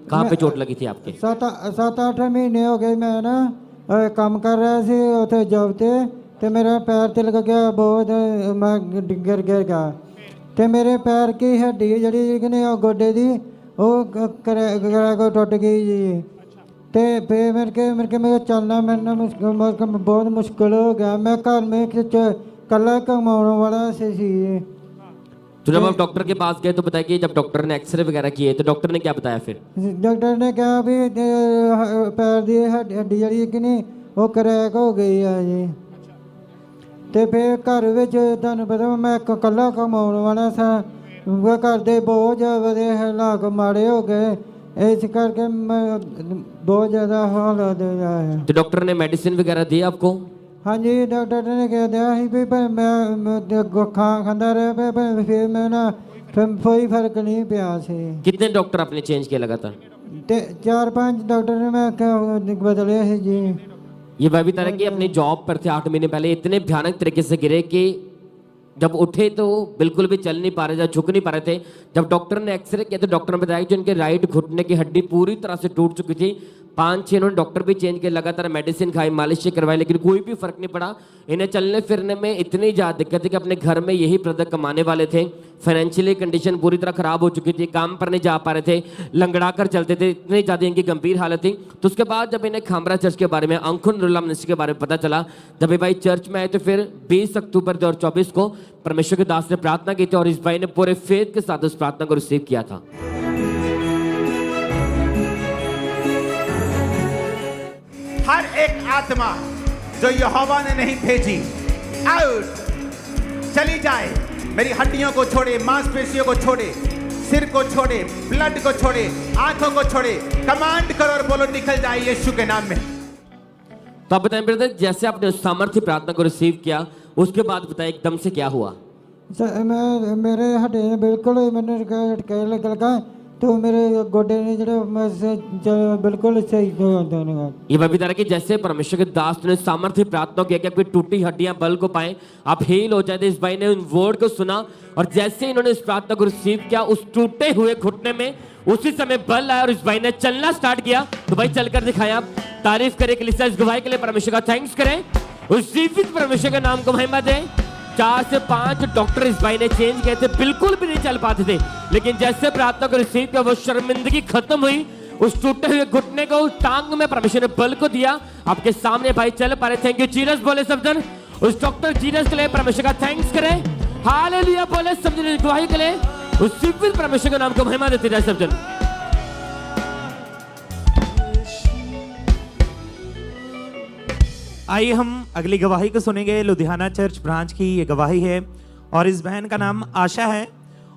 कहाँ पे चोट लगी थी आपके? 7-8 महीने हो गए मैं ना काम कर रहा सी उत्थे जॉब ते मेरा पैर ते लग गया बहुत मैं गिर गया ते मेरे पैर की हड्डी जड़ी कि गोडे दी करा को टुट गई जी ते फिर मेरे चलना मेरे बहुत मुश्किल हो गया। मैं घर में कला कमाने वाला सी। तो जब आप डॉक्टर के पास गए तो बताया कि जब डॉक्टर ने एक्सरे वगैरह किए तो डॉक्टर ने क्या बताया फिर? डॉक्टर ने कहा भी पैर की हड्डी जड़ी कि नहीं वो क्रैक हो गई है जी। तो फिर घर में तुहानू पता मैं कला कमाने वाला सा घर दे बहुत ज़्यादा हालात माड़े हो गए इस करके मैं बहुत ज़्यादा हालात है। तो डॉक्टर ने मेडिसिन वगैरह दी आपको? हाँ जी डॉक्टर ने कह दिया भी मैं खांदा रहा फिर मैं ना फिर कोई फर्क नहीं पिया से। कितने डॉक्टर आपने चेंज किया लगातार? 4-5 डॉक्टर ने मैं बदले है जी। ये वह भी तरह की अपनी जॉब पर थे 8 महीने पहले, इतने भयानक तरीके से गिरे कि जब उठे तो बिल्कुल भी चल नहीं पा रहे थे, झुक नहीं पा रहे थे। जब डॉक्टर ने एक्सरे किया तो डॉक्टर ने बताया कि उनके राइट घुटने की हड्डी पूरी तरह से टूट चुकी थी। 5-6 इन्होंने डॉक्टर भी चेंज किए, लगातार मेडिसिन खाई, मालिश करवाई, लेकिन कोई भी फर्क नहीं पड़ा। इन्हें चलने फिरने में इतनी ज़्यादा दिक्कत थी कि अपने घर में यही प्रोडक्ट कमाने वाले थे। फाइनेंशियली कंडीशन पूरी तरह खराब हो चुकी थी, काम पर नहीं जा पा रहे थे, लंगड़ा कर चलते थे, इतनी ज़्यादा इनकी गंभीर हालत थी। तो उसके बाद जब इन्हें खामरा चर्च के बारे में, अंकुरुल्लाह मिनिस्ट्री के बारे में पता चला, जब ये भाई चर्च में आए तो फिर 20 अक्टूबर 2024 को परमेश्वर के दास ने प्रार्थना की थी और इस भाई ने पूरे फेथ के साथ उस प्रार्थना को रिसीव किया था। हर एक आत्मा जो यहोवा ने नहीं भेजी आउट चली जाए। मेरी हड्डियों को छोड़े, मांसपेशियों को छोड़े, सिर को छोड़े, ब्लड को छोड़े, आंखों को छोड़े, कमांड करो और बोलो निकल जाए यीशु के नाम में। तो आप बताएं ब्रदर, जैसे आपने उस सामर्थ्य प्रार्थना को रिसीव किया उसके बाद बताएं एकदम से क्या हुआ? मेरे हड्डी बिल्कुल मैंने लगा तो मेरे गोडे ने बिल्कुल सही हो। ये वह तरह की जैसे परमेश्वर के दास ने सामर्थ्य प्रार्थना किया कि आपकी टूटी हड्डियां बल को पाए, आप हील हो जाए। इस भाई ने उन वर्ड को सुना और जैसे इन्होंने इस प्रार्थना को रिसीव किया उस टूटे हुए घुटने में उसी समय बल आया और इस भाई ने चलना स्टार्ट किया। तो भाई चलकर दिखाएं, आप तारीफ करें कलीसिया, इस गवाही के लिए परमेश्वर का थैंक्स करें, उस जीवित परमेश्वर के नाम को महिमा दें। 4 से 5 डॉक्टर इस भाई ने चेंज किए थे, बिल्कुल भी नहीं चल पाते थे, लेकिन जैसे प्रार्थना को रिसीव किया वो शर्मिंदगी खत्म हुई। उस टूटे हुए घुटने को उस टांग में परमेश्वर ने बल को दिया, आपके सामने भाई चल पा रहे। थैंक यू जीसस बोले सब जन, उस डॉक्टर जीसस के लिए परमेश्वर का थैंक्स करें। हालेलुया बोले सब जन, गवाही के लिए उस जीवित परमेश्वर के नाम को महिमा देते जाए सब जन। आइए हम अगली गवाही को सुनेंगे। लुधियाना चर्च ब्रांच की ये गवाही है और इस बहन का नाम आशा है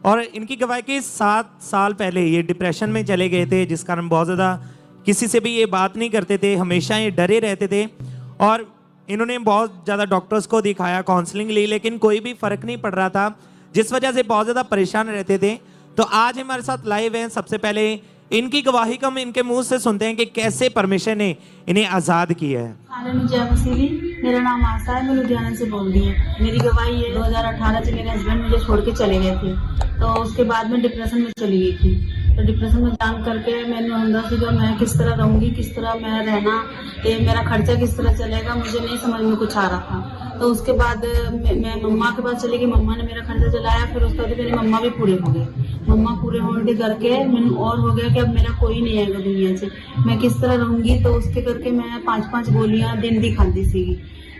और इनकी गवाही के 7 साल पहले ये डिप्रेशन में चले गए थे, जिस कारण बहुत ज़्यादा किसी से भी ये बात नहीं करते थे, हमेशा ये डरे रहते थे और इन्होंने बहुत ज़्यादा डॉक्टर्स को दिखाया, काउंसलिंग ली, लेकिन कोई भी फ़र्क नहीं पड़ रहा था, जिस वजह से बहुत ज़्यादा परेशान रहते थे। तो आज हमारे साथ लाइव हैं। सबसे पहले इनकी गवाही को हम इनके मुंह से सुनते हैं कि कैसे परमेश्वर ने इन्हें आज़ाद किया है। जय मसीह। मेरा नाम आशा है, मैं लुधियाना से बोल रही हूँ। मेरी गवाही है 2018 से मेरे हस्बैंड मुझे छोड़ के चले गए थे, तो उसके बाद मैं डिप्रेशन में चली गई थी। तो डिप्रेशन में जान करके मैंने अंदर से जो मैं किस तरह रहूँगी, किस तरह मैं रहना, ये मेरा खर्चा किस तरह चलेगा, मुझे नहीं समझ में कुछ आ रहा था। तो उसके बाद मैं मम्मा के पास चली गई, मम्मा ने मेरा खर्चा चलाया। फिर उसके बाद मेरी मम्मा भी पूरे हो गए। मम्मा पूरे होने करके मैंने और हो गया कि अब मेरा कोई नहीं आएगा दुनिया से, मैं किस तरह रहूंगी। तो उसके करके मैं 5-5 गोलियां दिन दी खाती सी।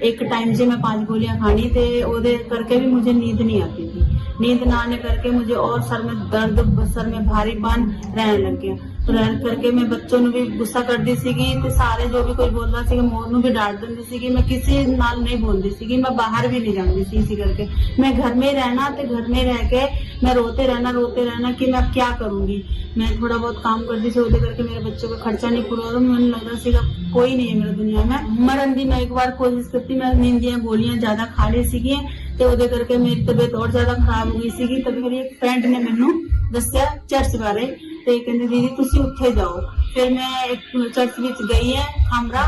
एक टाइम से मैं 5 गोलियां खानी थे, ओदे करके भी मुझे नींद नहीं आती थी। नींद ना आने करके मुझे और सर में दर्द, सर में भारीपन रहने लग गया। तो रहने करके मैं बच्चों ने भी गुस्सा कर दी सी, तो सारे जो भी कोई बोल रहा सी मोर भी डांट दी सी, मैं किसी नाल नहीं बोलती सी, मैं बाहर भी नहीं जाती सी। इसी करके मैं घर में रहना, तो घर में रह के मैं रोते रहना कि मैं अब क्या करूंगी। मैं थोड़ा बहुत काम करती थी, उधर करके मेरे बच्चों का खर्चा नहीं पूरा हो रहा। मैंने लग रहा सीगा कोई नहीं है मेरी दुनिया में। मरन दी मैं एक बार कोशिश करती, मैं नींदियां गोलियां ज्यादा खा ली सी, तो उधर करके मेरी तबीयत और ज्यादा खराब हो गई सी। तभी मेरी एक फ्रेंड ने मैनू दसिया चर्च बारे, तो कहते दीदी तुसी उत्थे जाओ। फिर मैं एक चर्च विच गई है खामरा,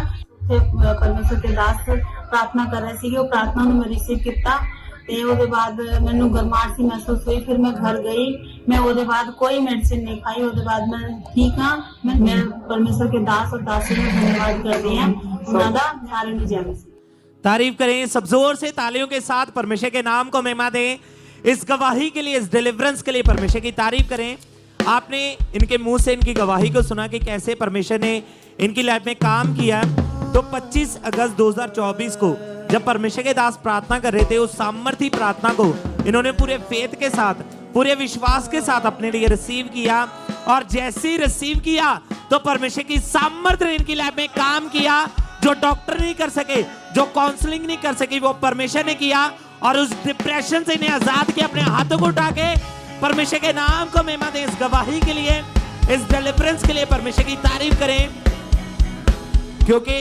परमेश्वर के दास प्रार्थना कर रहे थे, प्रार्थना मैं रिसीव किया ਤੇ ਉਹਦੇ ਬਾਅਦ ਮੈਨੂੰ ਗਰਮਾਹਟ ਸੀ ਮਹਿਸੂਸ ਹੋਈ। ਫਿਰ ਮੈਂ ਘਰ ਗਈ, ਮੈਂ ਉਹਦੇ ਬਾਅਦ ਕੋਈ ਮੈਡੀਸਿਨ नहीं खाई। ਉਹਦੇ ਬਾਅਦ ਮੈਂ ਠੀਕ ਹਾਂ। ਮੈਂ ਪਰਮੇਸ਼ਰ के दास और दासी ਨੂੰ ਧੰਨਵਾਦ ਕਰਦੀ ਹਾਂ। ਉਹਨਾਂ ਦਾ ਸਾਰਿਆਂ ਦੀ ਜੈ ਮਸੀਹ। तारीफ करें सब जोर से, तालियों के साथ परमेश्वर के नाम को महिमा दें। इस गवाही के लिए, इस डिलीवरेंस के लिए परमेश्वर की तारीफ करें। आपने इनके मुंह से इनकी गवाही को सुना कि कैसे परमेश्वर ने इनकी लाइफ में काम किया। तो 25 अगस्त 2024 को जब परमेश्वर के दास प्रार्थना कर रहे थे, उस सामर्थी प्रार्थना को इन्होंने पूरे फेथ के साथ, पूरे विश्वास के साथ अपने लिए रिसीव किया। और जैसे ही रिसीव किया तो परमेश्वर की सामर्थ्य ने इनकी लाइफ में काम किया। जो डॉक्टर नहीं कर सके, जो काउंसलिंग नहीं कर सके, वो परमेश्वर ने किया और उस डिप्रेशन से इन्हें आजाद किया। अपने हाथों को उठा के परमेश्वर के नाम को महिमा दें। इस गवाही के लिए, इस डिलीवरेंस के लिए परमेश्वर की तारीफ करें, क्योंकि